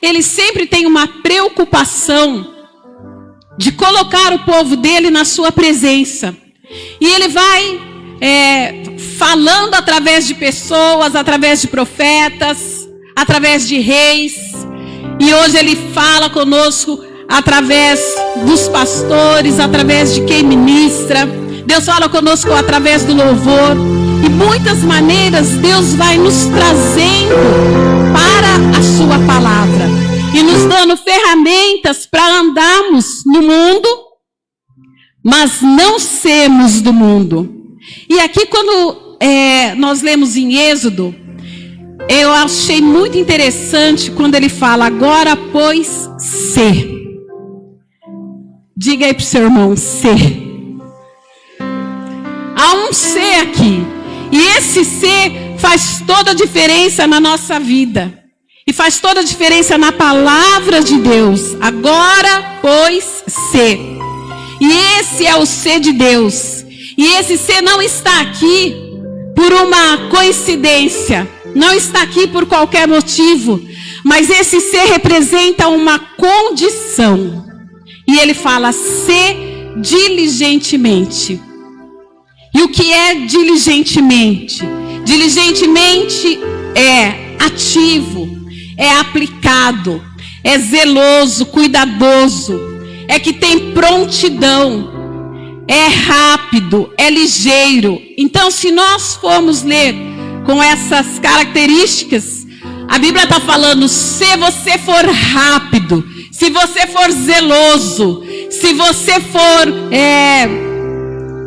ele sempre tem uma preocupação de colocar o povo dele na sua presença. E ele vai falando através de pessoas, através de profetas, através de reis. E hoje ele fala conosco através dos pastores, através de quem ministra. Deus fala conosco através do louvor. E muitas maneiras Deus vai nos trazendo para a sua palavra. E nos dando ferramentas para andarmos no mundo, mas não sermos do mundo. E aqui quando nós lemos em Êxodo, eu achei muito interessante quando ele fala, agora pois ser. Diga aí para o seu irmão, ser. Há um ser aqui. E esse ser faz toda a diferença na nossa vida. E faz toda a diferença na palavra de Deus. Agora, pois, ser. E esse é o ser de Deus. E esse ser não está aqui por uma coincidência. Não está aqui por qualquer motivo. Mas esse ser representa uma condição. E ele fala, ser diligentemente. E o que é diligentemente? Diligentemente é ativo, é aplicado, é zeloso, cuidadoso, é que tem prontidão, é rápido, é ligeiro. Então, se nós formos ler com essas características, a Bíblia está falando, se você for rápido, se você for zeloso, se você for...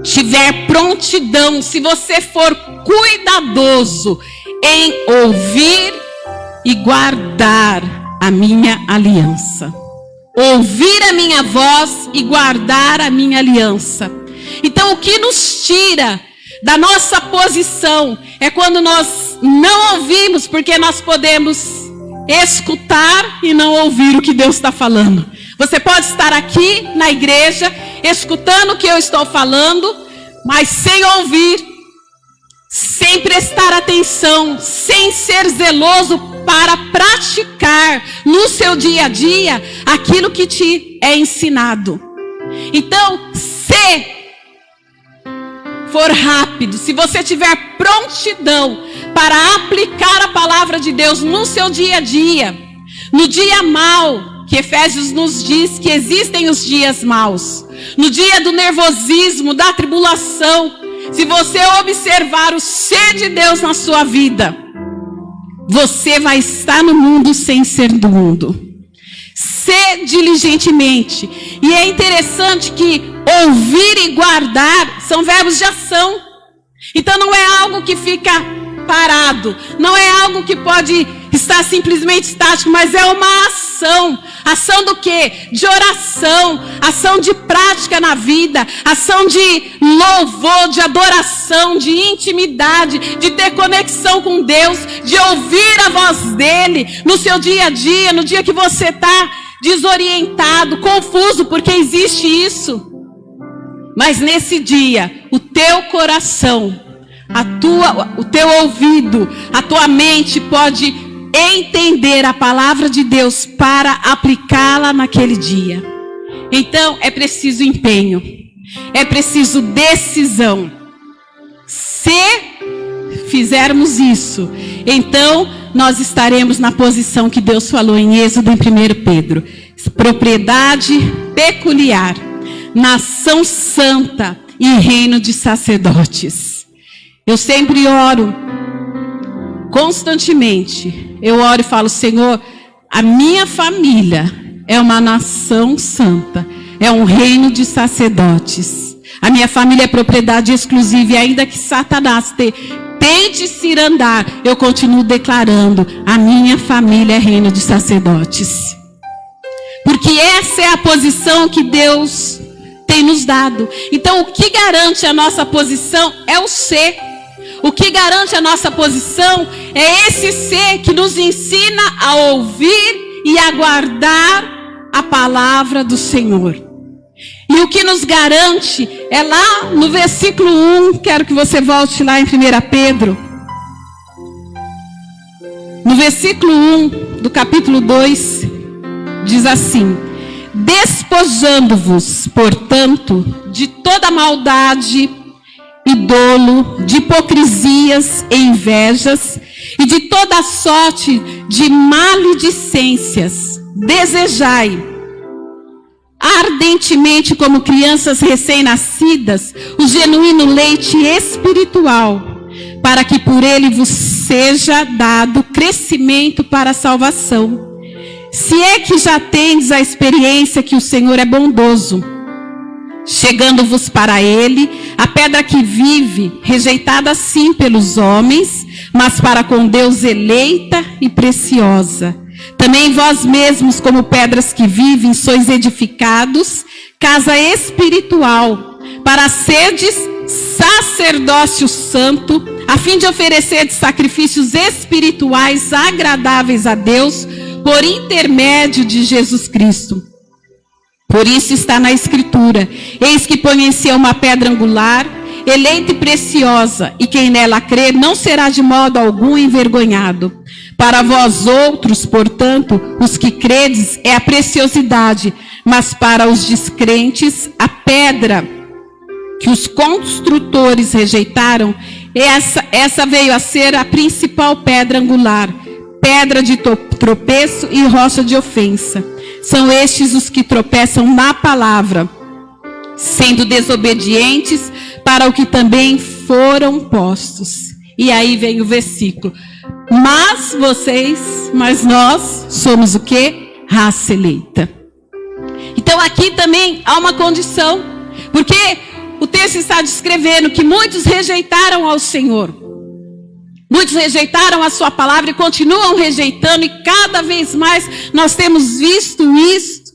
tiver prontidão, se você for cuidadoso em ouvir e guardar a minha aliança. Ouvir a minha voz e guardar a minha aliança. Então o que nos tira da nossa posição é quando nós não ouvimos, porque nós podemos escutar e não ouvir o que Deus está falando. Você pode estar aqui na igreja, escutando o que eu estou falando, mas sem ouvir, sem prestar atenção, sem ser zeloso para praticar no seu dia a dia aquilo que te é ensinado. Então, se for rápido, se você tiver prontidão para aplicar a palavra de Deus no seu dia a dia, no dia mau, que Efésios nos diz que existem os dias maus, no dia do nervosismo, da tribulação, se você observar o ser de Deus na sua vida, você vai estar no mundo sem ser do mundo. Ser diligentemente. E é interessante que ouvir e guardar são verbos de ação. Então não é algo que fica parado, não é algo que pode estar simplesmente estático, mas é uma ação. Ação do quê? De oração, ação de prática na vida, ação de louvor, de adoração, de intimidade, de ter conexão com Deus, de ouvir a voz dele no seu dia a dia, no dia que você está desorientado, confuso, porque existe isso. Mas nesse dia, o teu coração, o teu ouvido, a tua mente pode entender a palavra de Deus para aplicá-la naquele dia. Então é preciso empenho, é preciso decisão. Se fizermos isso, então nós estaremos na posição que Deus falou em Êxodo, em 1 Pedro. Propriedade peculiar, nação santa e reino de sacerdotes. Eu sempre oro, constantemente, eu oro e falo, Senhor, a minha família é uma nação santa, é um reino de sacerdotes. A minha família é propriedade exclusiva, e ainda que Satanás tente se andar, eu continuo declarando, a minha família é reino de sacerdotes. Porque essa é a posição que Deus tem nos dado. Então o que garante a nossa posição é o ser. O que garante a nossa posição é esse ser que nos ensina a ouvir e a guardar a palavra do Senhor. E o que nos garante é lá no versículo 1, quero que você volte lá em 1 Pedro. No No versículo 1 do capítulo 2, diz assim: despojando-vos, portanto, de toda maldade e dolo, de hipocrisias e invejas, e de toda sorte de maledicências, desejai ardentemente, como crianças recém-nascidas, o genuíno leite espiritual, para que por ele vos seja dado crescimento para a salvação. Se é que já tendes a experiência que o Senhor é bondoso, chegando-vos para ele, a pedra que vive, rejeitada sim pelos homens, mas para com Deus eleita e preciosa. Também vós mesmos, como pedras que vivem, sois edificados, casa espiritual, para serdes sacerdócio santo, a fim de oferecer sacrifícios espirituais agradáveis a Deus, por intermédio de Jesus Cristo. Por isso está na Escritura: eis que põe em Sião uma pedra angular, eleita e preciosa, e quem nela crer não será de modo algum envergonhado. Para vós outros, portanto, os que credes, é a preciosidade, mas para os descrentes, a pedra que os construtores rejeitaram, essa veio a ser a principal pedra angular, pedra de tropeço e rocha de ofensa. São estes os que tropeçam na palavra, sendo desobedientes para o que também foram postos. E aí vem o versículo: mas nós somos o quê? Raça eleita. Então aqui também há uma condição, porque o texto está descrevendo que muitos rejeitaram ao Senhor. Muitos rejeitaram a sua palavra e continuam rejeitando, e cada vez mais nós temos visto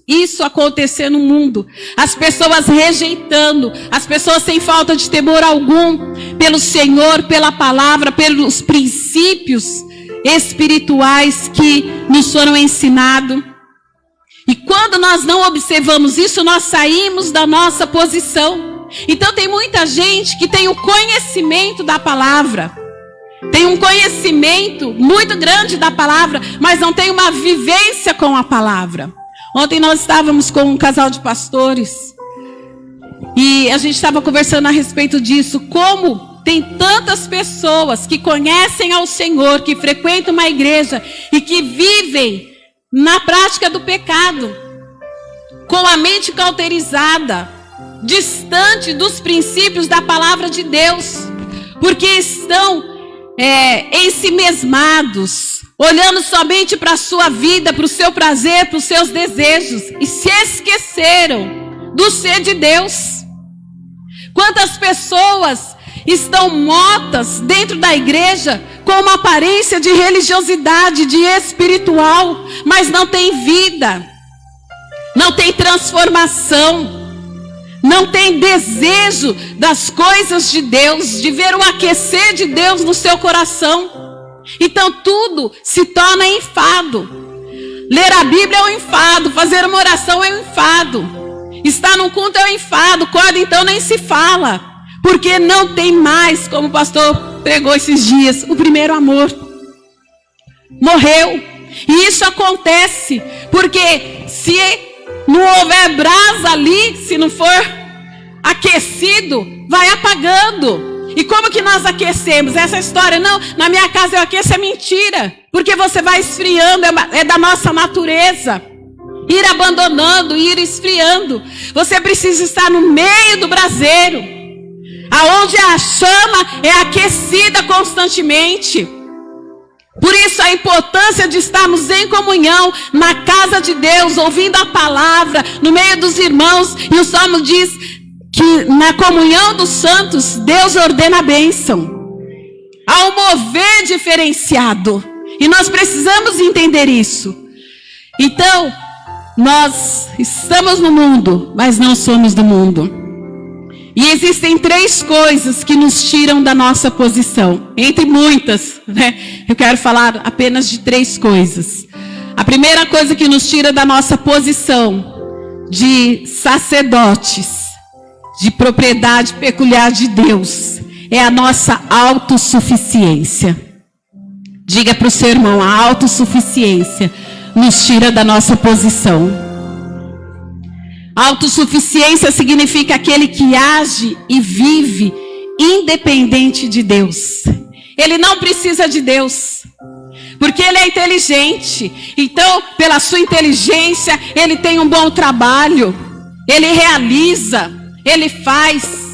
isso acontecer no mundo. As pessoas rejeitando, as pessoas sem falta de temor algum pelo Senhor, pela palavra, pelos princípios espirituais que nos foram ensinados. E quando nós não observamos isso, nós saímos da nossa posição. Então tem muita gente que tem o conhecimento da palavra, tem um conhecimento muito grande da palavra, mas não tem uma vivência com a palavra. Ontem nós estávamos com um casal de pastores e a gente estava conversando a respeito disso, como tem tantas pessoas que conhecem ao Senhor, que frequentam uma igreja e que vivem na prática do pecado, com a mente cauterizada, distante dos princípios da palavra de Deus, porque estão ensimesmados, olhando somente para a sua vida, para o seu prazer, para os seus desejos, e se esqueceram do ser de Deus. Quantas pessoas estão mortas dentro da igreja com uma aparência de religiosidade, de espiritual, mas não tem vida, não tem transformação, não tem desejo das coisas de Deus, de ver o aquecer de Deus no seu coração. Então tudo se torna enfado. Ler a Bíblia é um enfado, fazer uma oração é um enfado, estar num culto é um enfado, corda então nem se fala, porque não tem mais, como o pastor pregou esses dias, o primeiro amor. Morreu. E isso acontece porque se não houver brasa ali, se não for aquecido, vai apagando. E como que nós aquecemos? Essa história, não, na minha casa eu aqueço, é mentira. Porque você vai esfriando, é da nossa natureza. Ir abandonando, ir esfriando. Você precisa estar no meio do braseiro, aonde a chama é aquecida constantemente. Por isso a importância de estarmos em comunhão, na casa de Deus, ouvindo a palavra, no meio dos irmãos. E o Salmo diz que na comunhão dos santos, Deus ordena a bênção. Há um mover diferenciado. E nós precisamos entender isso. Então, nós estamos no mundo, mas não somos do mundo. E existem 3 coisas que nos tiram da nossa posição. Entre muitas, né? Eu quero falar apenas de 3 coisas. A primeira coisa que nos tira da nossa posição de sacerdotes, de propriedade peculiar de Deus, é a nossa autossuficiência. Diga para o seu irmão: a autossuficiência nos tira da nossa posição. Autossuficiência significa aquele que age e vive independente de Deus. Ele não precisa de Deus, porque ele é inteligente. Então, pela sua inteligência, ele tem um bom trabalho, ele realiza, ele faz.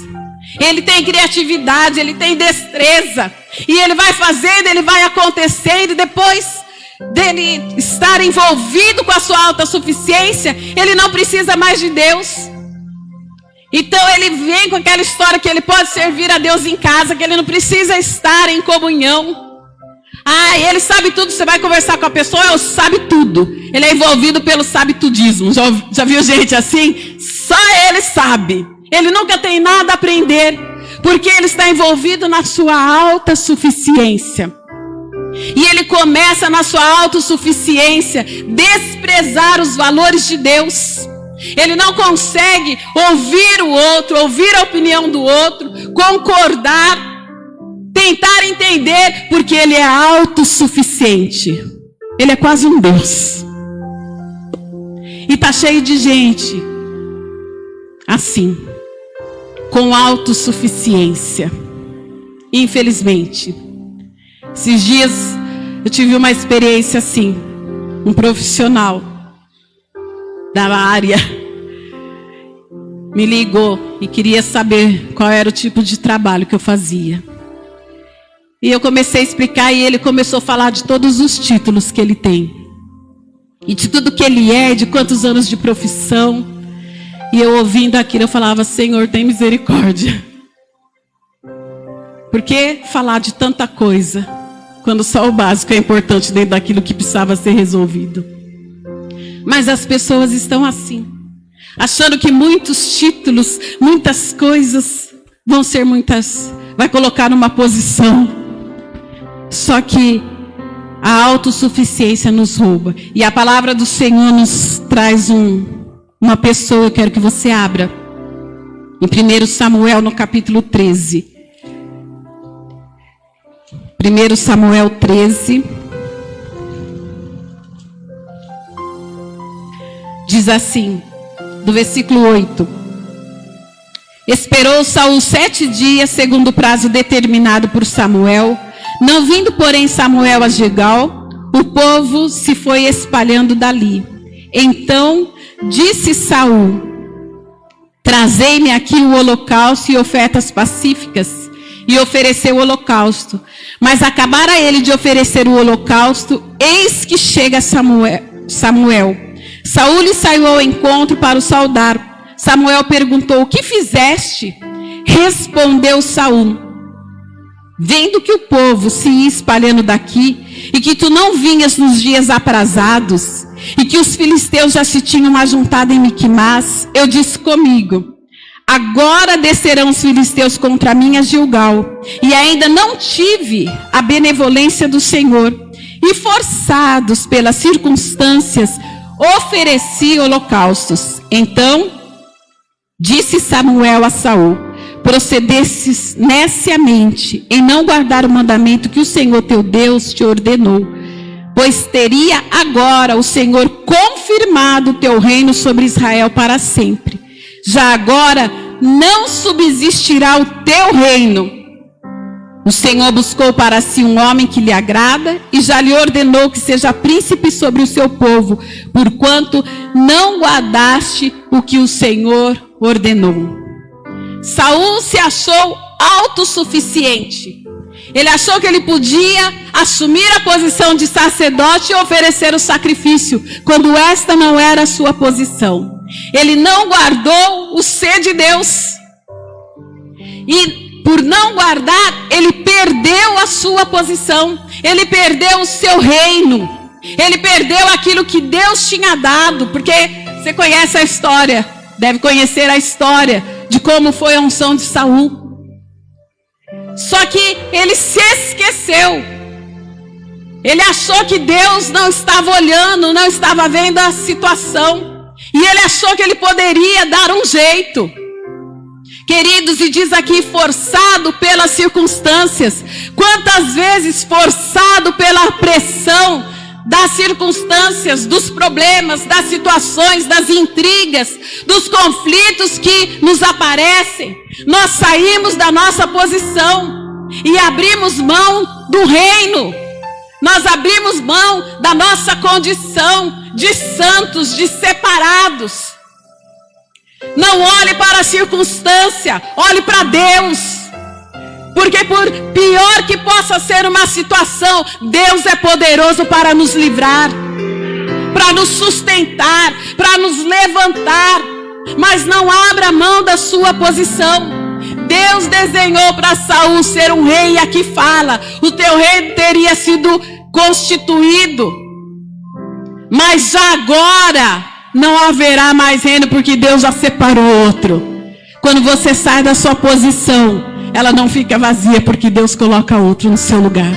Ele tem criatividade, ele tem destreza. E ele vai fazendo, ele vai acontecendo. E depois dele estar envolvido com a sua autossuficiência, ele não precisa mais de Deus. Então ele vem com aquela história que ele pode servir a Deus em casa, que ele não precisa estar em comunhão. Ah, ele sabe tudo. Você vai conversar com a pessoa, ele sabe tudo. Ele é envolvido pelo sabitudismo. Já viu gente assim? Só ele sabe. Ele nunca tem nada a aprender, porque ele está envolvido na sua autossuficiência. E ele começa na sua autossuficiência desprezar os valores de Deus. Ele não consegue ouvir o outro, ouvir a opinião do outro, concordar, tentar entender, porque ele é autossuficiente. Ele é quase um Deus. E está cheio de gente assim, com autossuficiência. Infelizmente, esses dias eu tive uma experiência assim. Um profissional da área me ligou e queria saber qual era o tipo de trabalho que eu fazia. E eu comecei a explicar e ele começou a falar de todos os títulos que ele tem. E de tudo que ele é, de quantos anos de profissão. E eu ouvindo aquilo, eu falava: Senhor, tem misericórdia. Por que falar de tanta coisa, quando só o básico é importante dentro daquilo que precisava ser resolvido? Mas as pessoas estão assim, achando que muitos títulos, muitas coisas vão ser vai colocar numa posição. Só que a autossuficiência nos rouba. E a palavra do Senhor nos traz uma pessoa. Eu quero que você abra em 1 Samuel no capítulo 13. 1 Samuel 13. Diz assim, do versículo 8: Esperou Saul 7 dias, segundo o prazo determinado por Samuel. Não vindo, porém, Samuel a Gilgal, o povo se foi espalhando dali. Então disse Saul: Trazei-me aqui o holocausto e ofertas pacíficas. E ofereceu o holocausto. Mas acabara ele de oferecer o holocausto, eis que chega Samuel. Saul lhe saiu ao encontro para o saudar. Samuel perguntou: O que fizeste? Respondeu Saul: Vendo que o povo se ia espalhando daqui, e que tu não vinhas nos dias aprazados, e que os filisteus já se tinham ajuntado em Miquimás, eu disse comigo: Agora descerão os filisteus contra mim a Gilgal, e ainda não tive a benevolência do Senhor, e forçados pelas circunstâncias, ofereci holocaustos. Então disse Samuel a Saul: Procedesses neciamente em não guardar o mandamento que o Senhor teu Deus te ordenou, pois teria agora o Senhor confirmado o teu reino sobre Israel para sempre. Já agora não subsistirá o teu reino. O Senhor buscou para si um homem que lhe agrada e já lhe ordenou que seja príncipe sobre o seu povo, porquanto não guardaste o que o Senhor ordenou. Saul se achou autossuficiente. Ele achou que ele podia assumir a posição de sacerdote e oferecer o sacrifício, quando esta não era a sua posição. Ele não guardou o ser de Deus. E por não guardar, ele perdeu a sua posição. Ele perdeu o seu reino. Ele perdeu aquilo que Deus tinha dado. Porque você conhece a história, deve conhecer a história de como foi a unção de Saul. Só que ele se esqueceu. Ele achou que Deus não estava olhando, não estava vendo a situação. E ele achou que ele poderia dar um jeito, Queridos, e diz aqui, forçado pelas circunstâncias. Quantas vezes forçado pela pressão das circunstâncias, dos problemas, das situações, das intrigas, dos conflitos que nos aparecem, nós saímos da nossa posição e abrimos mão do reino. Nós abrimos mão da nossa condição de santos, de separados. Não olhe para a circunstância, olhe para Deus. Porque por pior que possa ser uma situação, Deus é poderoso para nos livrar, para nos sustentar, para nos levantar. Mas não abra mão da sua posição. Deus desenhou para Saul ser um rei, e aqui fala, o teu reino teria sido constituído, mas já agora não haverá mais reino, porque Deus já separou outro. Quando você sai da sua posição, ela não fica vazia, porque Deus coloca outro no seu lugar.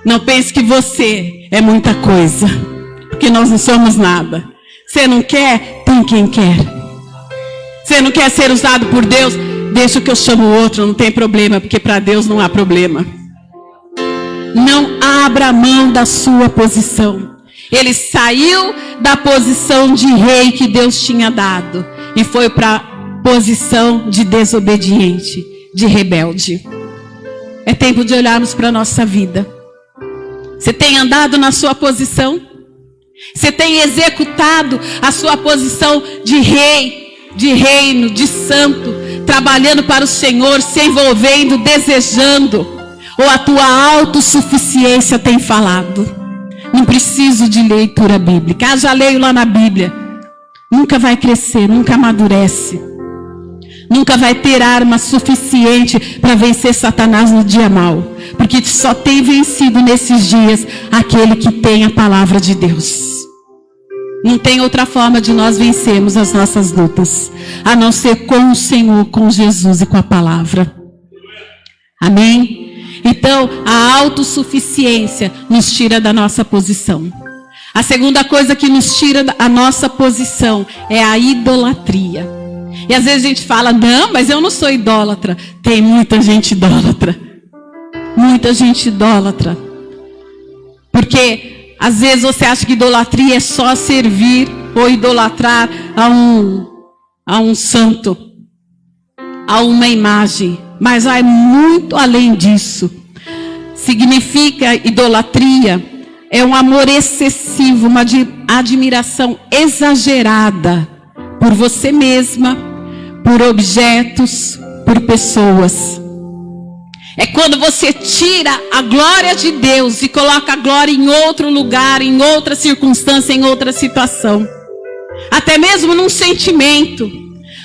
Não pense que você é muita coisa, porque nós não somos nada. Você não quer? Tem quem quer. Você não quer ser usado por Deus? Deixa que eu chamo outro, não tem problema, porque para Deus não há problema. Não abra mão da sua posição. Ele saiu da posição de rei que Deus tinha dado e foi para a posição de desobediente, de rebelde. É tempo de olharmos para a nossa vida. Você tem andado na sua posição? Você tem executado a sua posição de rei, de reino, de santo, trabalhando para o Senhor, se envolvendo, desejando? Ou a tua autossuficiência tem falado? Não preciso de leitura bíblica. Ah, já leio lá na Bíblia. Nunca vai crescer, nunca amadurece. Nunca vai ter arma suficiente para vencer Satanás no dia mau. Porque só tem vencido nesses dias aquele que tem a palavra de Deus. Não tem outra forma de nós vencermos as nossas lutas, a não ser com o Senhor, com Jesus e com a palavra. Amém? Então, a autossuficiência nos tira da nossa posição. A segunda coisa que nos tira da nossa posição é a idolatria. E às vezes a gente fala, não, mas eu não sou idólatra. Tem muita gente idólatra. Muita gente idólatra. Porque às vezes você acha que idolatria é só servir ou idolatrar a um santo, a uma imagem. Mas vai muito além disso. Significa idolatria é um amor excessivo, uma admiração exagerada por você mesma, por objetos, por pessoas. É quando você tira a glória de Deus e coloca a glória em outro lugar, em outra circunstância, em outra situação. Até mesmo num sentimento.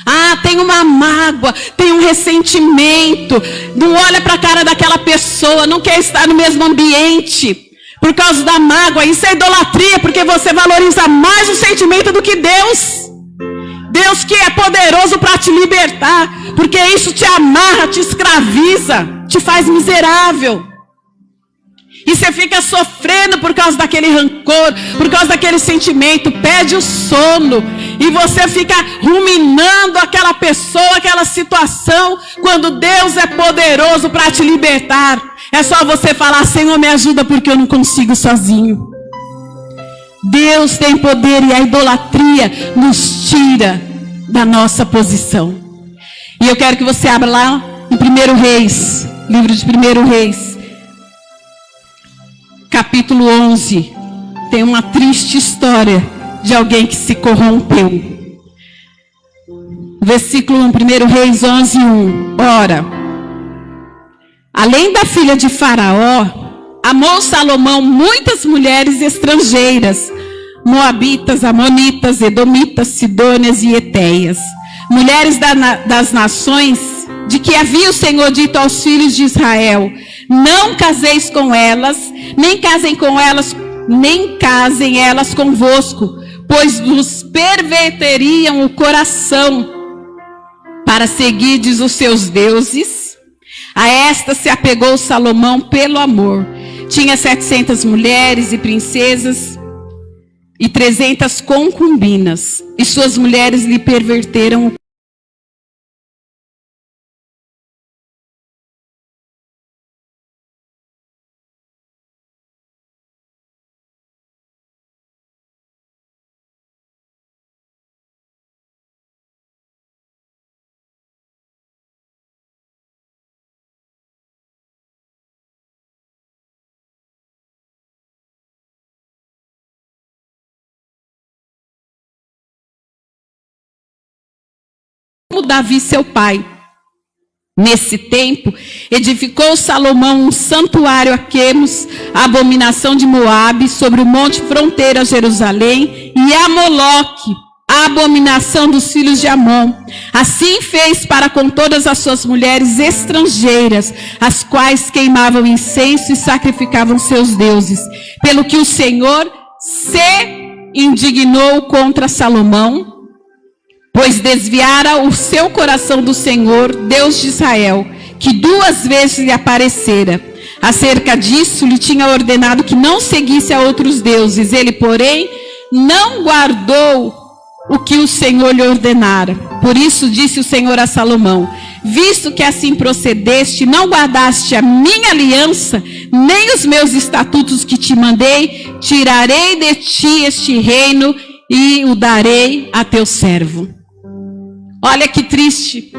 Ah, tem uma mágoa, tem um ressentimento. Não olha para a cara daquela pessoa, não quer estar no mesmo ambiente por causa da mágoa. Isso é idolatria, porque você valoriza mais o sentimento do que Deus. Deus que é poderoso para te libertar, porque isso te amarra, te escraviza, te faz miserável. E você fica sofrendo por causa daquele rancor, por causa daquele sentimento, perde o sono. E você fica ruminando aquela pessoa, aquela situação, quando Deus é poderoso para te libertar. É só você falar, Senhor, me ajuda porque eu não consigo sozinho. Deus tem poder e a idolatria nos tira da nossa posição. E eu quero que você abra lá em 1 Reis, livro de 1 Reis. Capítulo 11, tem uma triste história de alguém que se corrompeu. Versículo 1, 1 Reis 11, 1. Ora, além da filha de Faraó, amou Salomão muitas mulheres estrangeiras, moabitas, amonitas, edomitas, sidônias e etéias, mulheres das nações de que havia o Senhor dito aos filhos de Israel: não caseis com elas, nem casem elas convosco, pois vos perverteriam o coração para seguirdes os seus deuses. A esta se apegou Salomão pelo amor. Tinha 700 mulheres e princesas e 300 concubinas, e suas mulheres lhe perverteram o Davi seu pai. Nesse tempo, edificou Salomão um santuário a Quemos, a abominação de Moabe, sobre o monte fronteira a Jerusalém, e a Moloque, a abominação dos filhos de Amon. Assim fez para com todas as suas mulheres estrangeiras, as quais queimavam incenso e sacrificavam seus deuses. Pelo que o Senhor se indignou contra Salomão, pois desviara o seu coração do Senhor, Deus de Israel, que 2 vezes lhe aparecera. Acerca disso, lhe tinha ordenado que não seguisse a outros deuses. Ele, porém, não guardou o que o Senhor lhe ordenara. Por isso disse o Senhor a Salomão: visto que assim procedeste, não guardaste a minha aliança, nem os meus estatutos que te mandei, tirarei de ti este reino e o darei a teu servo. Olha que triste.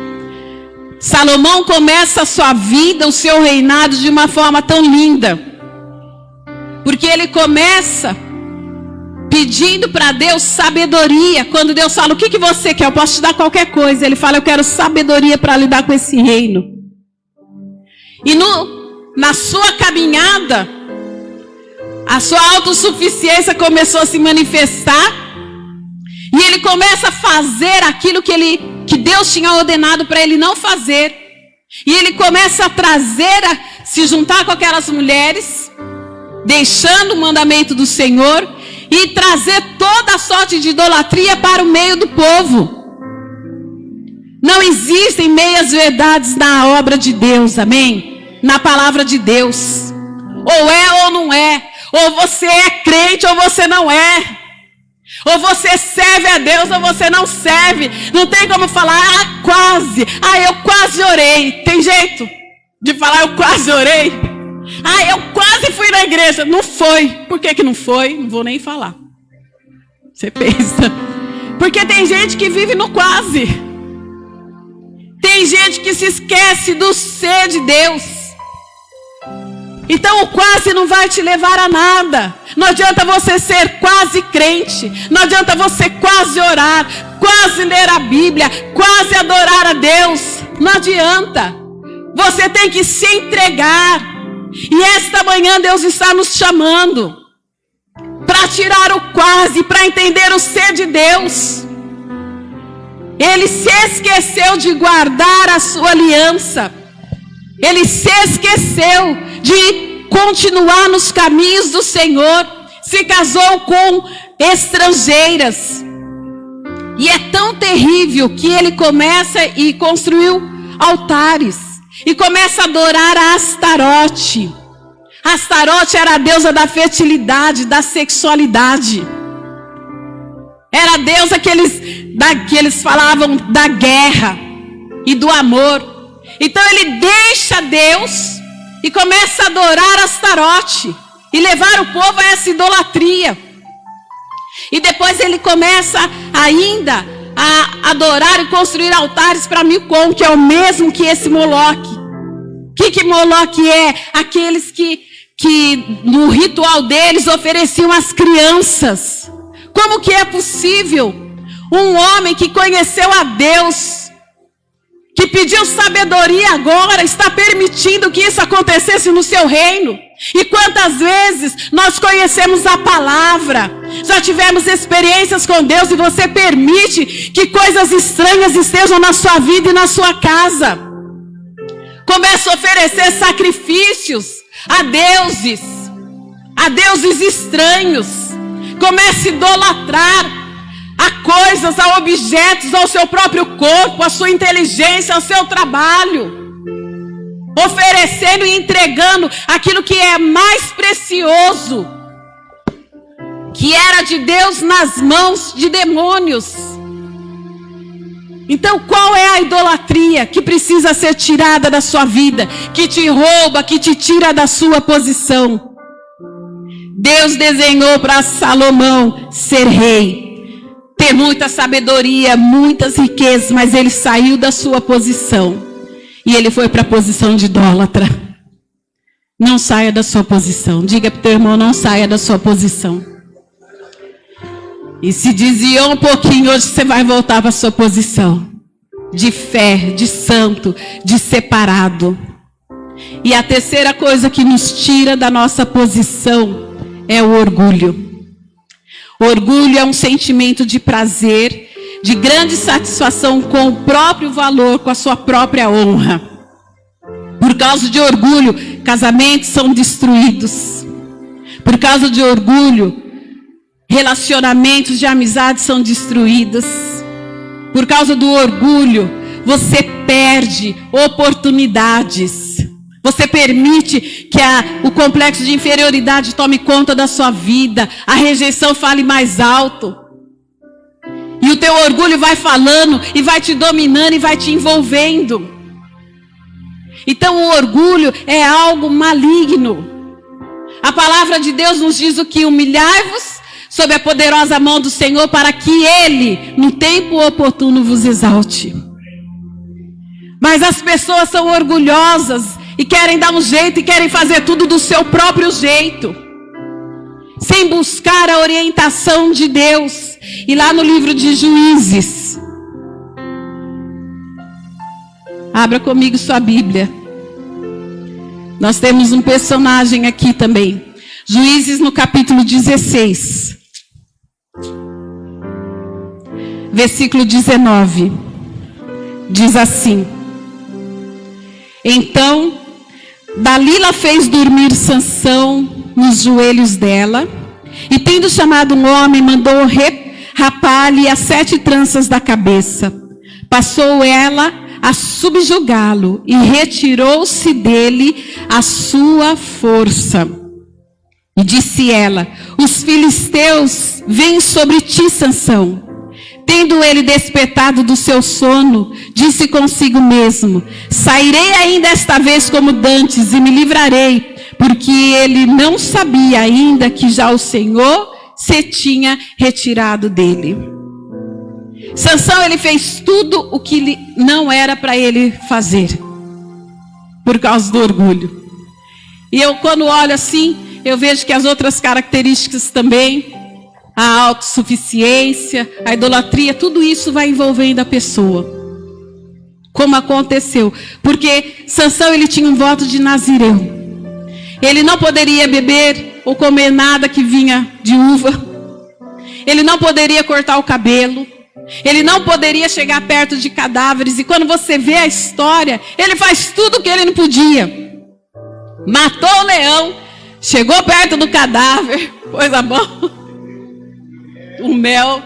Salomão começa a sua vida, o seu reinado de uma forma tão linda. Porque ele começa pedindo para Deus sabedoria. Quando Deus fala: o que você quer? Eu posso te dar qualquer coisa. Ele fala: eu quero sabedoria para lidar com esse reino. E na sua caminhada, a sua autossuficiência começou a se manifestar. E ele começa a fazer aquilo que Deus tinha ordenado para ele não fazer. E ele começa a se juntar com aquelas mulheres, deixando o mandamento do Senhor, e trazer toda a sorte de idolatria para o meio do povo. Não existem meias verdades na obra de Deus, amém? Na palavra de Deus. Ou é ou não é. Ou você é crente ou você não é. Ou você serve a Deus ou você não serve. Não tem como falar: quase. Eu quase orei. Tem jeito de falar: eu quase orei? Eu quase fui na igreja. Não foi. Por que não foi? Não vou nem falar. Você pensa. Porque tem gente que vive no quase. Tem gente que se esquece do ser de Deus. Então o quase não vai te levar a nada. Não adianta você ser quase crente. Não adianta você quase orar, quase ler a Bíblia, quase adorar a Deus. Não adianta. Você tem que se entregar. E esta manhã Deus está nos chamando para tirar o quase, para entender o ser de Deus. Ele se esqueceu de guardar a sua aliança. Ele se esqueceu de continuar nos caminhos do Senhor. Se casou com estrangeiras. E é tão terrível que ele começa e construiu altares. E começa a adorar a Astarote. Astarote era a deusa da fertilidade, da sexualidade. Era a deusa que eles falavam da guerra e do amor. Então ele deixa Deus e começa a adorar Astarote e levar o povo a essa idolatria. E depois ele começa ainda a adorar e construir altares para Milcom, que é o mesmo que esse Moloque. O que Moloque é? Aqueles que no ritual deles ofereciam as crianças. Como que é possível um homem que conheceu a Deus, que pediu sabedoria agora, está permitindo que isso acontecesse no seu reino? E quantas vezes nós conhecemos a palavra, já tivemos experiências com Deus, e você permite que coisas estranhas estejam na sua vida e na sua casa? Começa a oferecer sacrifícios a deuses estranhos. Começa a idolatrar a coisas, a objetos, ao seu próprio corpo, à sua inteligência, ao seu trabalho. Oferecendo e entregando aquilo que é mais precioso, que era de Deus, nas mãos de demônios. Então qual é a idolatria que precisa ser tirada da sua vida, que te rouba, que te tira da sua posição? Deus desenhou para Salomão ser rei, ter muita sabedoria, muitas riquezas, mas ele saiu da sua posição e ele foi para a posição de idólatra. Não saia da sua posição. Diga para o teu irmão: não saia da sua posição. E se desviou um pouquinho, hoje você vai voltar para a sua posição. de fé, de santo, de separado. E a terceira coisa que nos tira da nossa posição é o orgulho. O orgulho é um sentimento de prazer, de grande satisfação com o próprio valor, com a sua própria honra. Por causa de orgulho, casamentos são destruídos. Por causa de orgulho, relacionamentos de amizade são destruídos. Por causa do orgulho, você perde oportunidades. Você permite que o complexo de inferioridade tome conta da sua vida. A rejeição fale mais alto. E o teu orgulho vai falando e vai te dominando e vai te envolvendo. Então o orgulho é algo maligno. A palavra de Deus nos diz o que? Humilhai-vos sob a poderosa mão do Senhor, para que Ele, no tempo oportuno, vos exalte. Mas as pessoas são orgulhosas e querem dar um jeito e querem fazer tudo do seu próprio jeito, sem buscar a orientação de Deus. E lá no livro de Juízes, abra comigo sua Bíblia. Nós temos um personagem aqui também. Juízes no capítulo 16. Versículo 19. Diz assim: Então Dalila fez dormir Sansão nos joelhos dela, e tendo chamado um homem, mandou rapar-lhe as 7 tranças da cabeça. Passou ela a subjugá-lo, e retirou-se dele a sua força. E disse ela: Os filisteus vêm sobre ti, Sansão. Tendo ele despertado do seu sono, disse consigo mesmo: Sairei ainda esta vez como dantes e me livrarei, porque ele não sabia ainda que já o Senhor se tinha retirado dele. Sansão, ele fez tudo o que não era para ele fazer, por causa do orgulho. E eu, quando olho assim, eu vejo que as outras características também, a autossuficiência, a idolatria, tudo isso vai envolvendo a pessoa. Como aconteceu? Porque Sansão, ele tinha um voto de nazireu. Ele não poderia beber ou comer nada que vinha de uva. Ele não poderia cortar o cabelo. Ele não poderia chegar perto de cadáveres. E quando você vê a história, ele faz tudo o que ele não podia. Matou o leão, chegou perto do cadáver, pôs a mão. O mel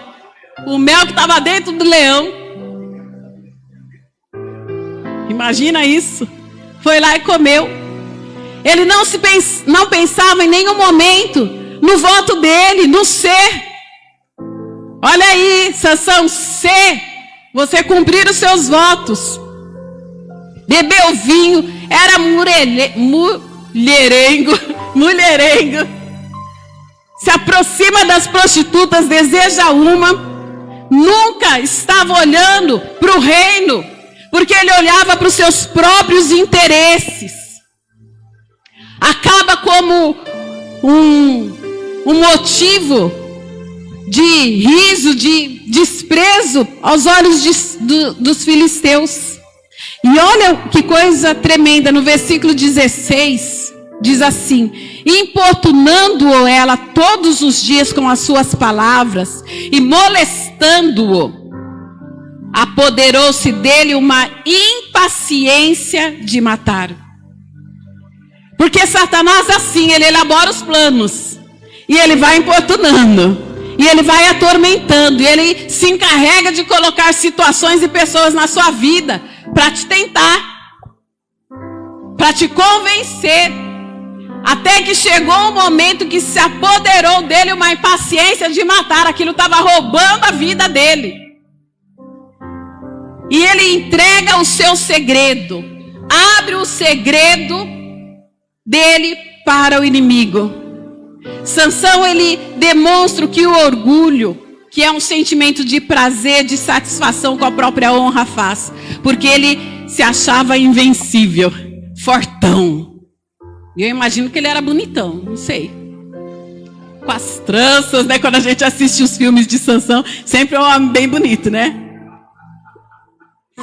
que estava dentro do leão. Imagina isso. Foi lá e comeu. Ele não pensava em nenhum momento no voto dele, no ser. Olha aí, Sansão, ser, você cumprir os seus votos. Bebeu vinho, era mulherengo. Se aproxima das prostitutas, deseja uma. Nunca estava olhando para o reino, porque ele olhava para os seus próprios interesses. Acaba como um motivo de riso, de desprezo aos olhos dos filisteus. E olha que coisa tremenda, no versículo 16, diz assim: importunando-o ela todos os dias com as suas palavras e molestando-o, apoderou-se dele uma impaciência de matar. Porque Satanás, assim, ele elabora os planos, e ele vai importunando, e ele vai atormentando, e ele se encarrega de colocar situações e pessoas na sua vida para te tentar, para te convencer. Até que chegou um momento que se apoderou dele uma impaciência de matar. Aquilo estava roubando a vida dele. E ele entrega o seu segredo. Abre o segredo dele para o inimigo. Sansão, ele demonstra que o orgulho, que é um sentimento de prazer, de satisfação com a própria honra, faz. Porque ele se achava invencível, fortão. E eu imagino que ele era bonitão, não sei. Com as tranças, né? Quando a gente assiste os filmes de Sansão, sempre é um homem bem bonito, né?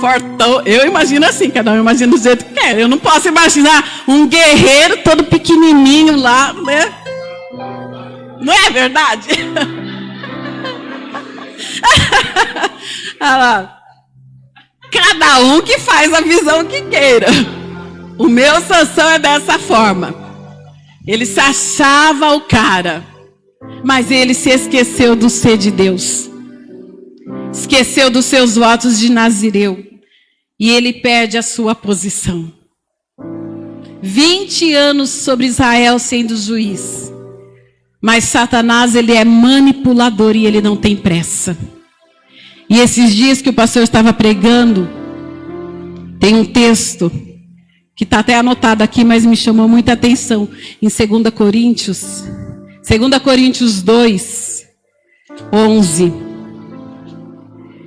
fortão. Eu imagino assim, cada um imagina do jeito que quer. Eu não posso imaginar um guerreiro todo pequenininho lá, né? Não é verdade? Cada um que faz a visão que queira. O meu Sansão é dessa forma. Ele se achava o cara, mas ele se esqueceu do ser de Deus. Esqueceu dos seus votos de Nazireu. E ele perde a sua posição. 20 anos sobre Israel sendo juiz. Mas Satanás, ele é manipulador e ele não tem pressa. E esses dias que o pastor estava pregando, tem um texto que está até anotado aqui, mas me chamou muita atenção. Em 2 Coríntios 2, 11.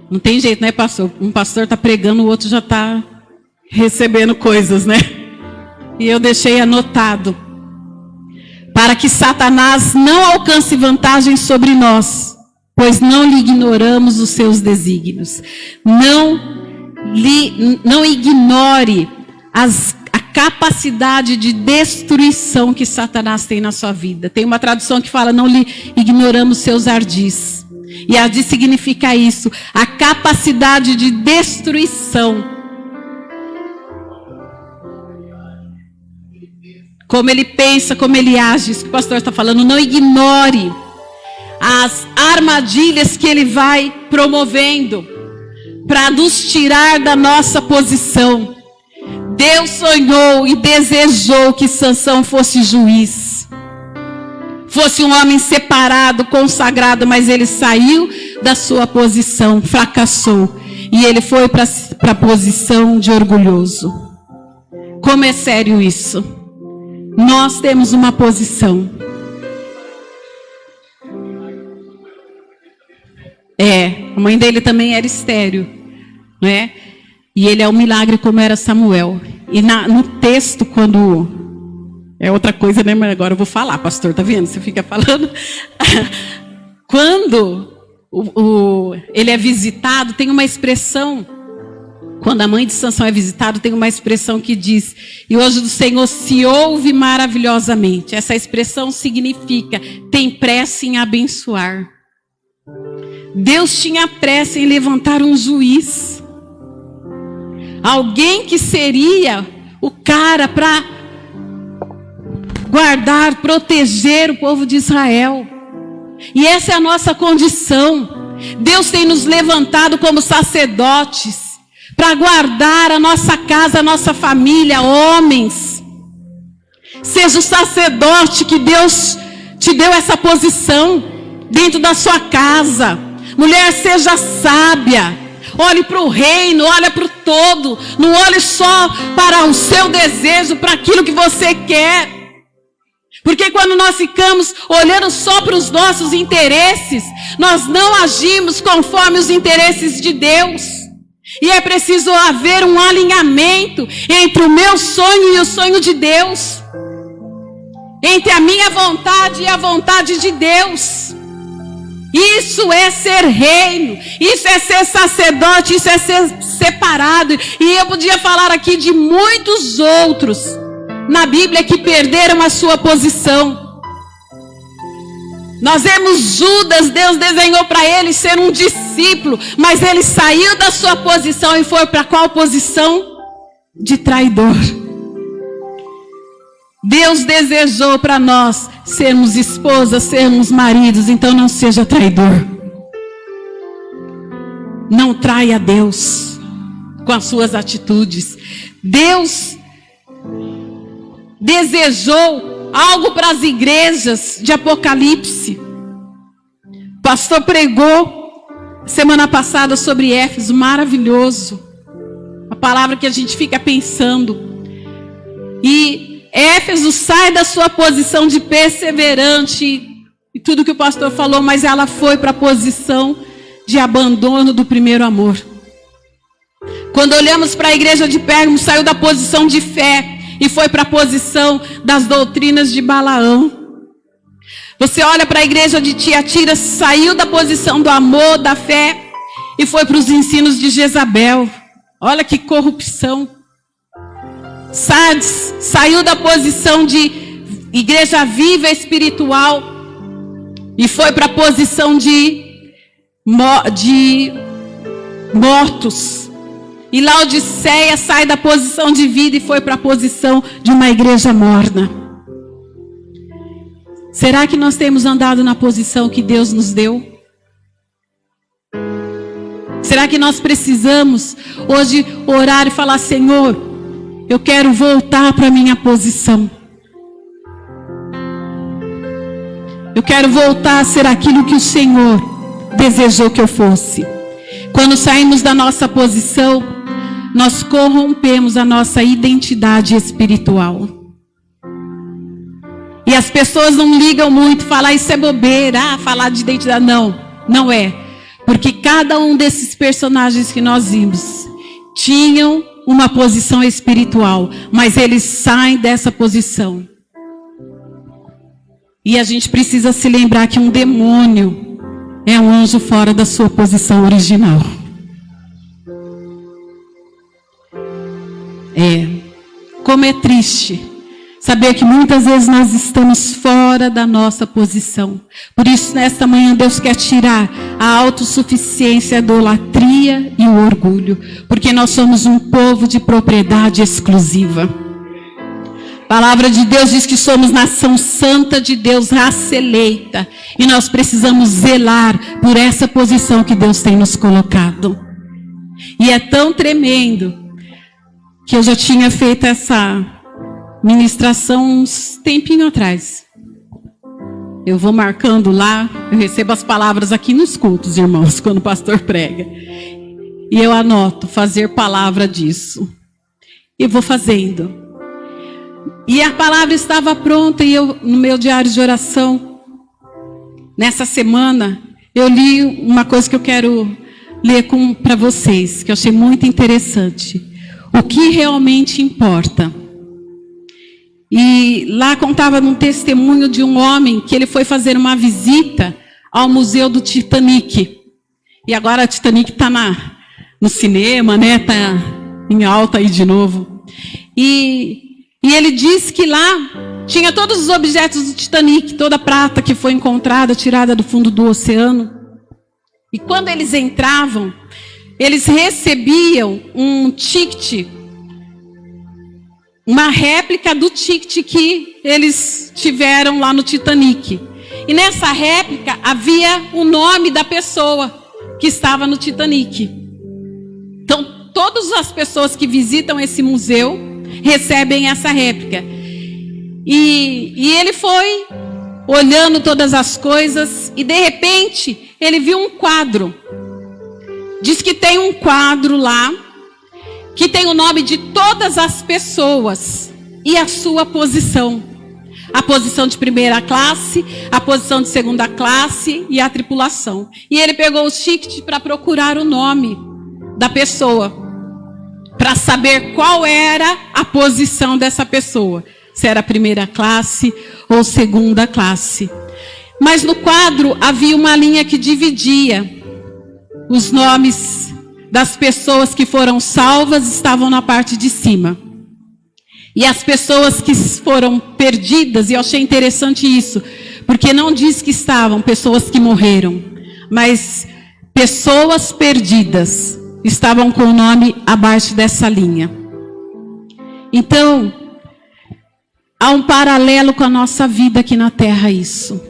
Não tem jeito, né, pastor? Um pastor está pregando, o outro já está recebendo coisas, né? E eu deixei anotado. Para que Satanás não alcance vantagem sobre nós, pois não lhe ignoramos os seus desígnios. Não ignore a capacidade de destruição que Satanás tem na sua vida. Tem uma tradução que fala, não lhe ignoramos seus ardis. E ardis significa isso, a capacidade de destruição. Como ele pensa, como ele age, isso que o pastor está falando. Não ignore as armadilhas que ele vai promovendo para nos tirar da nossa posição. Deus sonhou e desejou que Sansão fosse juiz, fosse um homem separado, consagrado, mas ele saiu da sua posição, fracassou, e ele foi para a posição de orgulhoso. Como é sério isso? Nós temos uma posição. A mãe dele também era estéril, né? E ele é um milagre como era Samuel. E no texto, quando... É outra coisa, né? Mas agora eu vou falar, pastor, tá vendo? Você fica falando. Quando ele é visitado, tem uma expressão. Quando a mãe de Sansão é visitada, tem uma expressão que diz: e o anjo do Senhor se ouve maravilhosamente. Essa expressão significa, tem pressa em abençoar. Deus tinha pressa em levantar um juiz. Alguém que seria o cara para guardar, proteger o povo de Israel. E essa é a nossa condição. Deus tem nos levantado como sacerdotes para guardar a nossa casa, a nossa família, homens. Seja o sacerdote que Deus te deu essa posição dentro da sua casa. Mulher, seja sábia. Olhe para o reino, olhe para o todo. Não olhe só para o seu desejo, para aquilo que você quer. Porque quando nós ficamos olhando só para os nossos interesses, nós não agimos conforme os interesses de Deus. E é preciso haver um alinhamento entre o meu sonho e o sonho de Deus. Entre a minha vontade e a vontade de Deus. Isso é ser reino, isso é ser sacerdote, isso é ser separado. E eu podia falar aqui de muitos outros na Bíblia que perderam a sua posição. Nós vemos Judas, Deus desenhou para ele ser um discípulo, mas ele saiu da sua posição e foi para qual posição? De traidor. Deus desejou para nós sermos esposas, sermos maridos, então não seja traidor. Não traia Deus com as suas atitudes. Deus desejou algo para as igrejas de Apocalipse. O pastor pregou semana passada sobre Éfeso, maravilhoso. A palavra que a gente fica pensando. E Éfeso sai da sua posição de perseverante e tudo que o pastor falou, mas ela foi para a posição de abandono do primeiro amor. Quando olhamos para a igreja de Pérgamo, saiu da posição de fé e foi para a posição das doutrinas de Balaão. Você olha para a igreja de Tiatira, saiu da posição do amor, da fé e foi para os ensinos de Jezabel. Olha que corrupção. Sardes saiu da posição de igreja viva espiritual e foi para a posição de mortos. E Laodiceia sai da posição de vida e foi para a posição de uma igreja morna. Será que nós temos andado na posição que Deus nos deu? Será que nós precisamos hoje orar e falar: Senhor, eu quero voltar para a minha posição. Eu quero voltar a ser aquilo que o Senhor desejou que eu fosse. Quando saímos da nossa posição, nós corrompemos a nossa identidade espiritual. E as pessoas não ligam muito, falar isso é bobeira, falar de identidade. Não, não é. Porque cada um desses personagens que nós vimos tinham uma posição espiritual, mas eles saem dessa posição. E a gente precisa se lembrar que um demônio é um anjo fora da sua posição original. Como é triste saber que muitas vezes nós estamos fora da nossa posição. Por isso, nesta manhã, Deus quer tirar a autossuficiência, a idolatria e o orgulho. Porque nós somos um povo de propriedade exclusiva. A palavra de Deus diz que somos nação santa de Deus, raça eleita. E nós precisamos zelar por essa posição que Deus tem nos colocado. E é tão tremendo que eu já tinha feito essa ministração uns tempinho atrás. Eu vou marcando lá, eu recebo as palavras aqui nos cultos, irmãos, quando o pastor prega. E eu anoto, fazer palavra disso. E vou fazendo. E a palavra estava pronta e eu, no meu diário de oração, nessa semana, eu li uma coisa que eu quero ler para vocês, que eu achei muito interessante. O que realmente importa. E lá contava num testemunho de um homem que ele foi fazer uma visita ao museu do Titanic. E agora o Titanic está no cinema, né? Está em alta aí de novo. E ele disse que lá tinha todos os objetos do Titanic, toda a prata que foi encontrada, tirada do fundo do oceano. E quando eles entravam, eles recebiam um ticket, uma réplica do ticket que eles tiveram lá no Titanic. E nessa réplica havia o nome da pessoa que estava no Titanic. Então, todas as pessoas que visitam esse museu recebem essa réplica. E ele foi olhando todas as coisas e de repente ele viu um quadro. Diz que tem um quadro lá que tem o nome de todas as pessoas e a sua posição. A posição de primeira classe, a posição de segunda classe e a tripulação. E ele pegou o ticket para procurar o nome da pessoa, para saber qual era a posição dessa pessoa. Se era primeira classe ou segunda classe. Mas no quadro havia uma linha que dividia. Os nomes das pessoas que foram salvas estavam na parte de cima. E as pessoas que foram perdidas, e eu achei interessante isso, porque não diz que estavam pessoas que morreram, mas pessoas perdidas estavam com o nome abaixo dessa linha. Então, há um paralelo com a nossa vida aqui na terra isso.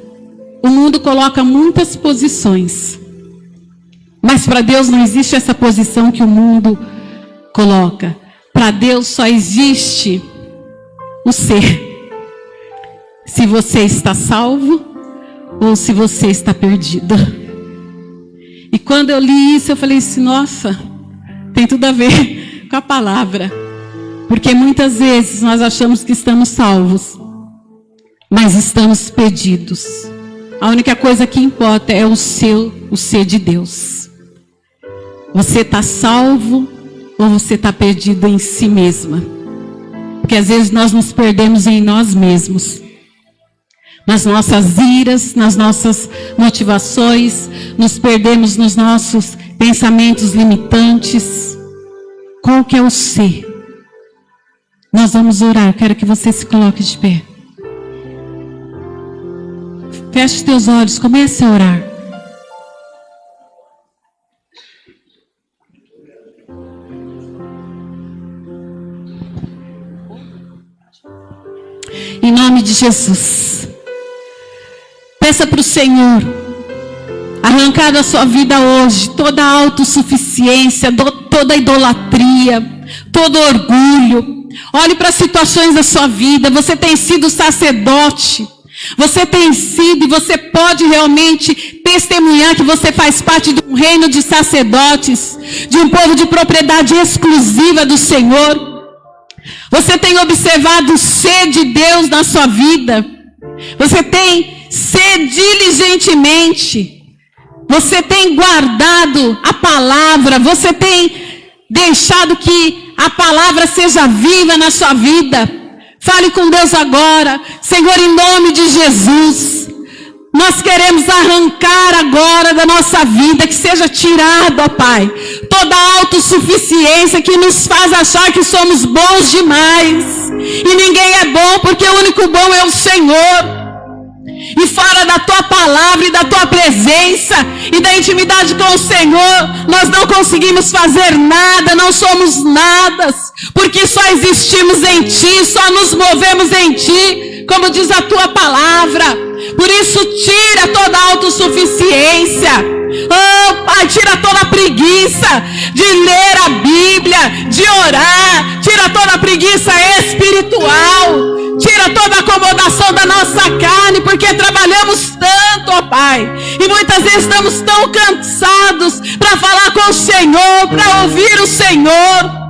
O mundo coloca muitas posições. Mas para Deus não existe essa posição que o mundo coloca. Para Deus só existe o ser. Se você está salvo ou se você está perdido. E quando eu li isso, eu falei assim, nossa, tem tudo a ver com a palavra. Porque muitas vezes nós achamos que estamos salvos, mas estamos perdidos. A única coisa que importa é o ser de Deus. Você está salvo ou você está perdido em si mesma? Porque às vezes nós nos perdemos em nós mesmos. Nas nossas iras, nas nossas motivações, nos perdemos nos nossos pensamentos limitantes. Qual que é o C? Nós vamos orar. Quero que você se coloque de pé. Feche os teus olhos. Comece a orar. Em nome de Jesus. Peça para o Senhor arrancar da sua vida hoje toda a autossuficiência, toda a idolatria, todo orgulho. Olhe para as situações da sua vida. Você tem sido sacerdote. Você tem sido e você pode realmente testemunhar que você faz parte de um reino de sacerdotes, de um povo de propriedade exclusiva do Senhor. Você tem observado o ser de Deus na sua vida. Você tem ser diligentemente. Você tem guardado a palavra. Você tem deixado que a palavra seja viva na sua vida. Fale com Deus agora. Senhor, em nome de Jesus, nós queremos arrancar agora da nossa vida, que seja tirado, ó Pai, toda a autossuficiência que nos faz achar que somos bons demais. E ninguém é bom, porque o único bom é o Senhor. E fora da tua palavra e da tua presença e da intimidade com o Senhor, nós não conseguimos fazer nada, não somos nada, porque só existimos em Ti, só nos movemos em Ti, como diz a tua palavra. Por isso, tira toda a autossuficiência. Oh, Pai, tira toda a preguiça de ler a Bíblia, de orar. Tira toda a preguiça espiritual. Tira toda a acomodação da nossa carne, porque trabalhamos tanto, ó Pai. E muitas vezes estamos tão cansados para falar com o Senhor, para ouvir o Senhor.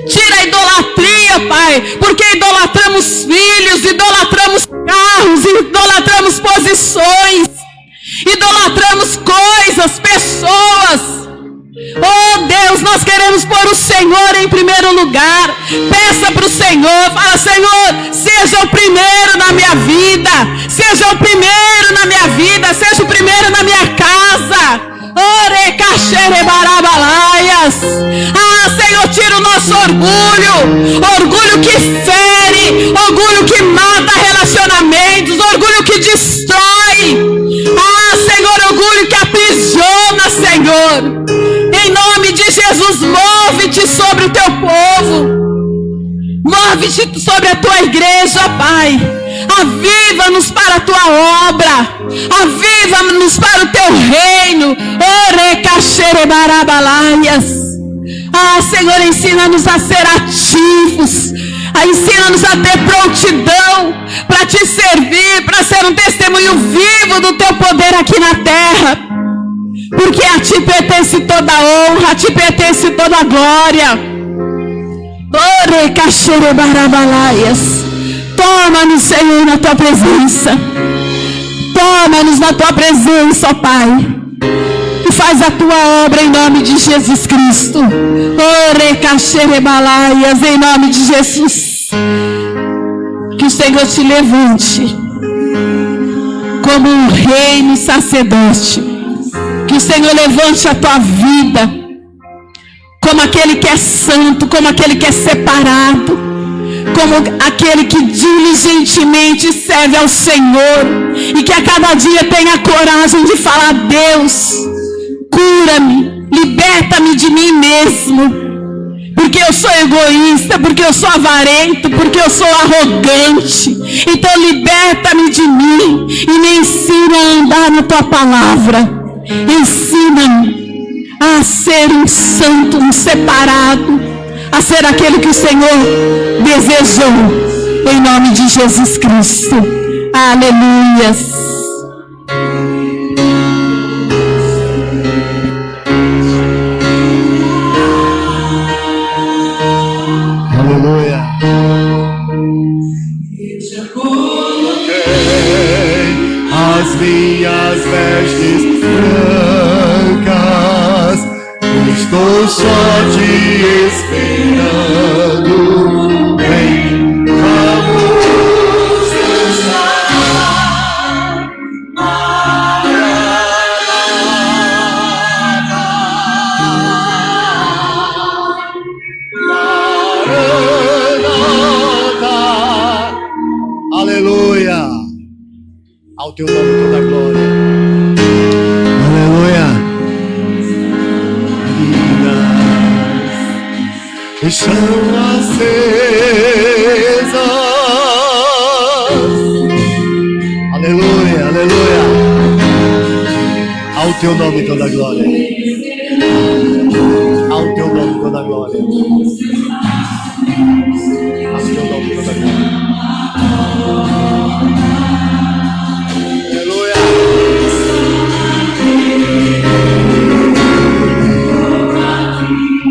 Tira a idolatria, Pai, porque idolatramos filhos, idolatramos carros, idolatramos posições, idolatramos coisas, pessoas. Oh Deus, nós queremos pôr o Senhor em primeiro lugar. Peça para o Senhor, fala: Senhor, seja o primeiro na minha vida, seja o primeiro na minha vida, seja o primeiro na minha casa. Ah, Senhor, tira o nosso orgulho, orgulho que fere, orgulho que mata relacionamentos, orgulho que destrói. Ah, Senhor, orgulho que aprisiona, Senhor. Em nome de Jesus, move-te sobre o teu povo, move-te sobre a tua igreja, Pai. Aviva-nos para a tua obra, aviva-nos para o teu reino. Ah, Senhor, ensina-nos a ser ativos, ensina-nos a ter prontidão para te servir, para ser um testemunho vivo do teu poder aqui na terra, porque a ti pertence toda a honra, a ti pertence toda a glória. Toma-nos, Senhor, na tua presença. Toma-nos na tua presença, ó Pai. E faz a tua obra em nome de Jesus Cristo. Em nome de Jesus. Que o Senhor te levante como um reino sacerdote. Que o Senhor levante a tua vida como aquele que é santo, como aquele que é separado, como aquele que diligentemente serve ao Senhor, e que a cada dia tenha a coragem de falar: Deus, cura-me, liberta-me de mim mesmo, porque eu sou egoísta, porque eu sou avarento, porque eu sou arrogante. Então liberta-me de mim e me ensina a andar na tua palavra. Ensina-me a ser um santo, um separado, a ser aquele que o Senhor desejou, em nome de Jesus Cristo. Aleluias. Aleluia. As minhas vestes brancas, estou só te esperando. Vem, vamos dançar. teu nome toda a glória. Aleluia. Estão acesas. Aleluia, aleluia. Ao teu nome toda a glória. Ao teu nome toda a glória. Ao teu nome toda a glória. Aleluia.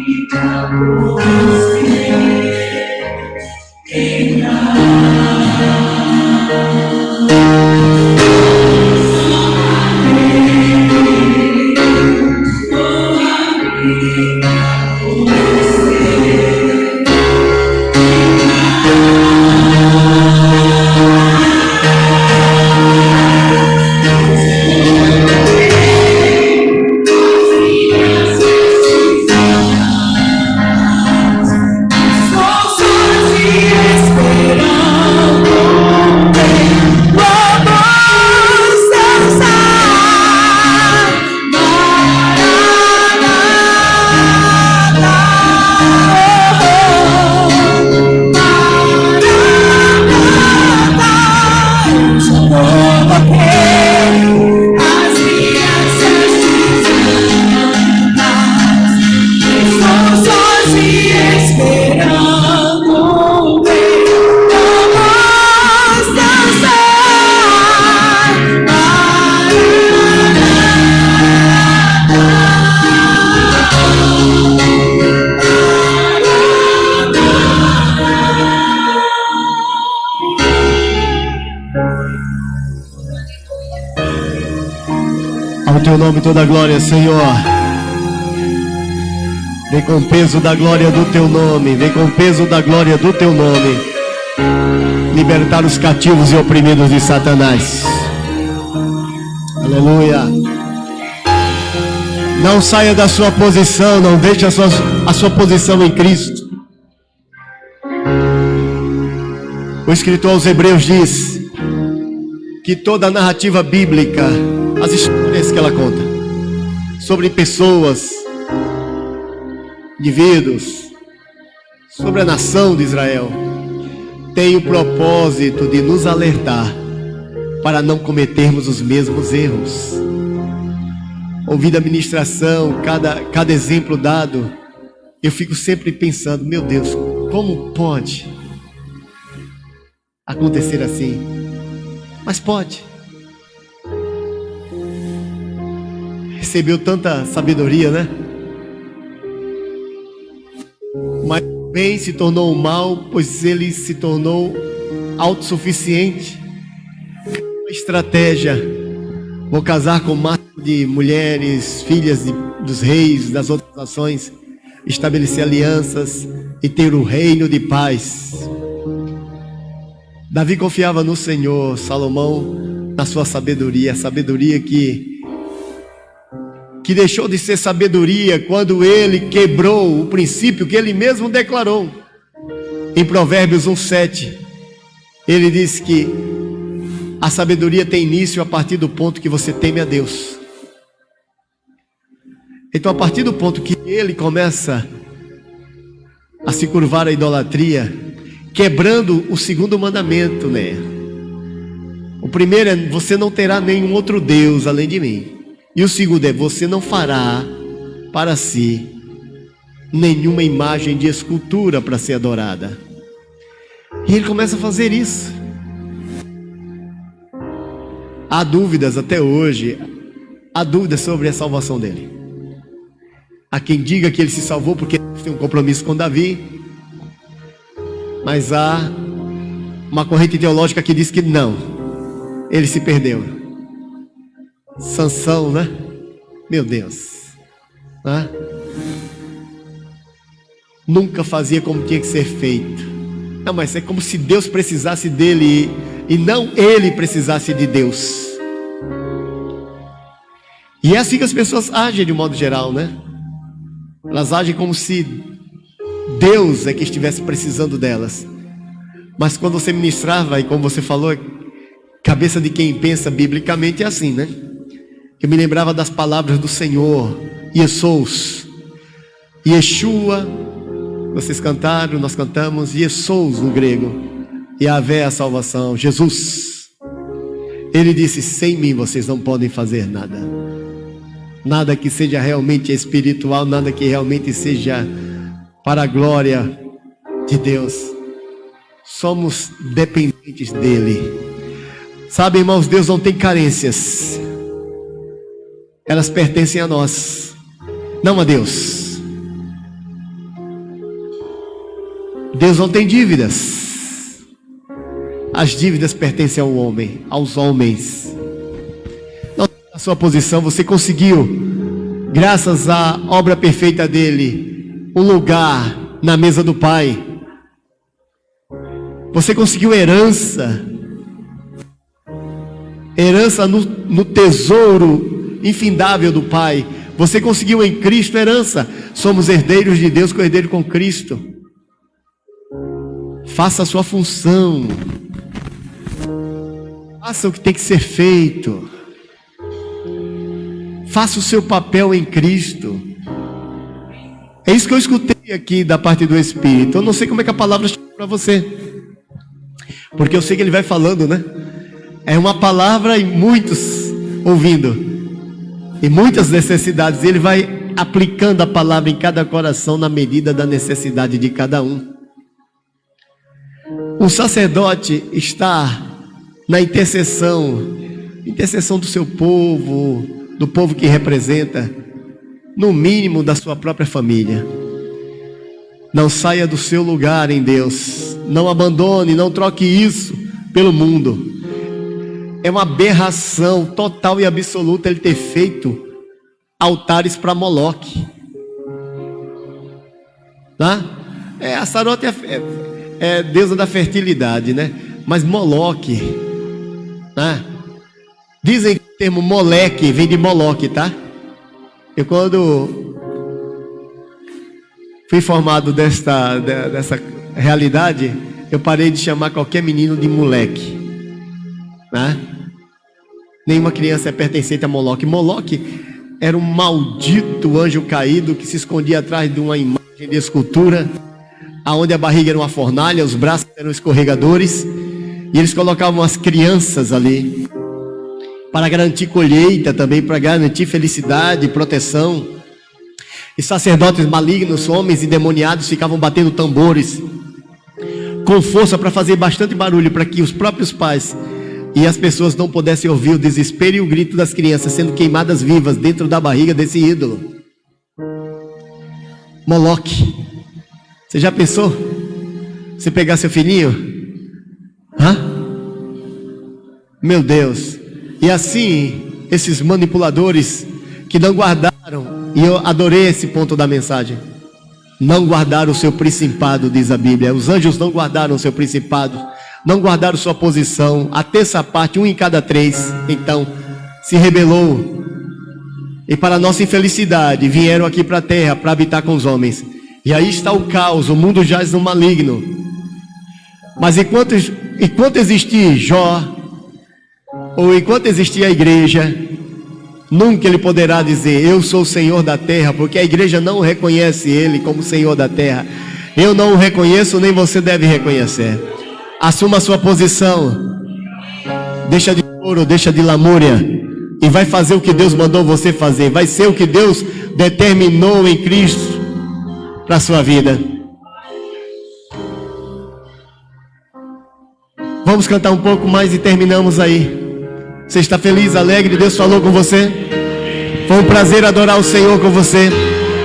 Ao teu nome toda a glória, Senhor. Vem com o peso da glória do teu nome. Vem com o peso da glória do teu nome. Libertar os cativos e oprimidos de Satanás. Aleluia. Não saia da sua posição. Não deixe a sua posição em Cristo. O escritor aos Hebreus diz que toda a narrativa bíblica, as histórias que ela conta sobre pessoas, indivíduos, sobre a nação de Israel, tem o propósito de nos alertar para não cometermos os mesmos erros. Ouvindo a ministração, cada exemplo dado, eu fico sempre pensando, meu Deus, como pode acontecer assim? Mas pode. Recebeu tanta sabedoria, né? Mas o bem se tornou o mal, pois ele se tornou autossuficiente. Uma estratégia: vou casar com massa de mulheres, filhas dos reis das outras nações, estabelecer alianças e ter o reino de paz. Davi confiava no Senhor, Salomão na sua sabedoria, a sabedoria que deixou de ser sabedoria quando ele quebrou o princípio que ele mesmo declarou. Em Provérbios 1:7, ele diz que a sabedoria tem início a partir do ponto que você teme a Deus. Então, a partir do ponto que ele começa a se curvar à idolatria, quebrando o segundo mandamento, né? O primeiro é: você não terá nenhum outro Deus além de mim. E o segundo é: você não fará para si nenhuma imagem de escultura para ser adorada. E ele começa a fazer isso. Há dúvidas até hoje, há dúvidas sobre a salvação dele. Há quem diga que ele se salvou porque tem um compromisso com Davi, mas há uma corrente teológica que diz que não, ele se perdeu. Sansão, né? Meu Deus, né? Nunca fazia como tinha que ser feito. Não, mas é como se Deus precisasse dele e não ele precisasse de Deus. E é assim que as pessoas agem de um modo geral, né? Elas agem como se Deus é que estivesse precisando delas. Mas quando você ministrava, e como você falou, Cabeça de quem pensa biblicamente é assim, né? Eu me lembrava das palavras do Senhor, Yesous, Yeshua, vocês cantaram, nós cantamos, Yesous no grego, Yahvé a salvação, Jesus. Ele disse: sem mim vocês não podem fazer nada. Nada que seja realmente espiritual, nada que realmente seja para a glória de Deus. Somos dependentes dele. Sabe, irmãos, Deus não tem carências. Elas pertencem a nós, não a Deus. Deus não tem dívidas. As dívidas pertencem ao homem, aos homens. Não, na sua posição, você conseguiu, graças à obra perfeita dele, um lugar na mesa do Pai. Você conseguiu herança no tesouro infindável do Pai. Você conseguiu em Cristo herança. Somos herdeiros de Deus, co-herdeiro com Cristo. Faça a sua função. Faça o que tem que ser feito. Faça o seu papel em Cristo. É isso que eu escutei aqui da parte do Espírito. Eu não sei como é que a palavra chegou para você, porque eu sei que ele vai falando, né? É uma palavra e muitos ouvindo, e muitas necessidades. Ele vai aplicando a palavra em cada coração na medida da necessidade de cada um. O sacerdote está na intercessão do seu povo, do povo que representa, no mínimo da sua própria família. Não saia do seu lugar em Deus. Não abandone, não troque isso pelo mundo. É uma aberração total e absoluta ele ter feito altares para Moloque. Tá? Astarote é deusa da fertilidade, né? Mas Moloque, né? Dizem que o termo moleque vem de Moloque, tá? Eu, quando fui informado dessa realidade, eu parei de chamar qualquer menino de moleque, né? Nenhuma criança é pertencente a Moloque. Moloque era um maldito anjo caído que se escondia atrás de uma imagem de escultura, aonde a barriga era uma fornalha, os braços eram escorregadores, e eles colocavam as crianças ali para garantir colheita também, para garantir felicidade e proteção. E sacerdotes malignos, homens endemoniados, ficavam batendo tambores com força para fazer bastante barulho, para que os próprios pais e as pessoas não pudessem ouvir o desespero e o grito das crianças sendo queimadas vivas dentro da barriga desse ídolo. Moloque. Você já pensou? Você pegar seu filhinho? Meu Deus. E assim, esses manipuladores que não guardaram, e eu adorei esse ponto da mensagem, não guardaram o seu principado, diz a Bíblia. Os anjos não guardaram o seu principado, não guardaram sua posição. A terça parte, 1 em cada 3, então, se rebelou. E para nossa infelicidade, vieram aqui para a terra para habitar com os homens. E aí está o caos, o mundo jaz no maligno. Mas enquanto existir Jó, ou enquanto existir a igreja, nunca ele poderá dizer: eu sou o Senhor da terra, porque a igreja não reconhece ele como Senhor da terra. Eu não o reconheço, nem você deve reconhecer. Assuma a sua posição. Deixa de choro, deixa de lamúria, e vai fazer o que Deus mandou você fazer. Vai ser o que Deus determinou em Cristo para a sua vida. Vamos cantar um pouco mais e terminamos aí. Você está feliz, alegre? Deus falou com você? Foi um prazer adorar o Senhor com você.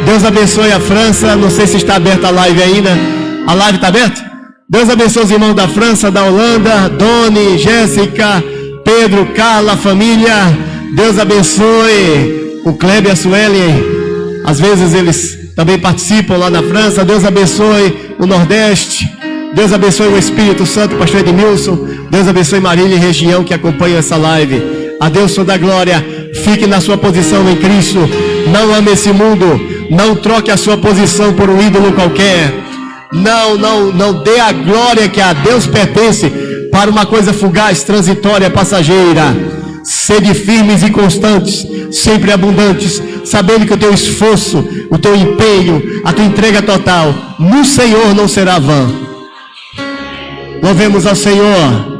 Deus abençoe a França. Não sei se está aberta a live ainda. A live está aberta? Deus abençoe os irmãos da França, da Holanda, Doni, Jéssica, Pedro, Carla, família. Deus abençoe o Kleber e a Suelen. Às vezes eles também participam lá na França. Deus abençoe o Nordeste. Deus abençoe o Espírito Santo, pastor Edmilson. Deus abençoe Marília e região que acompanham essa live. A Deus toda a glória. Fique na sua posição em Cristo. Não ame esse mundo. Não troque a sua posição por um ídolo qualquer. Não dê a glória que a Deus pertence para uma coisa fugaz, transitória, passageira. Sede firmes e constantes, sempre abundantes, sabendo que o teu esforço, o teu empenho, a tua entrega total no Senhor não será vã. Louvemos ao Senhor.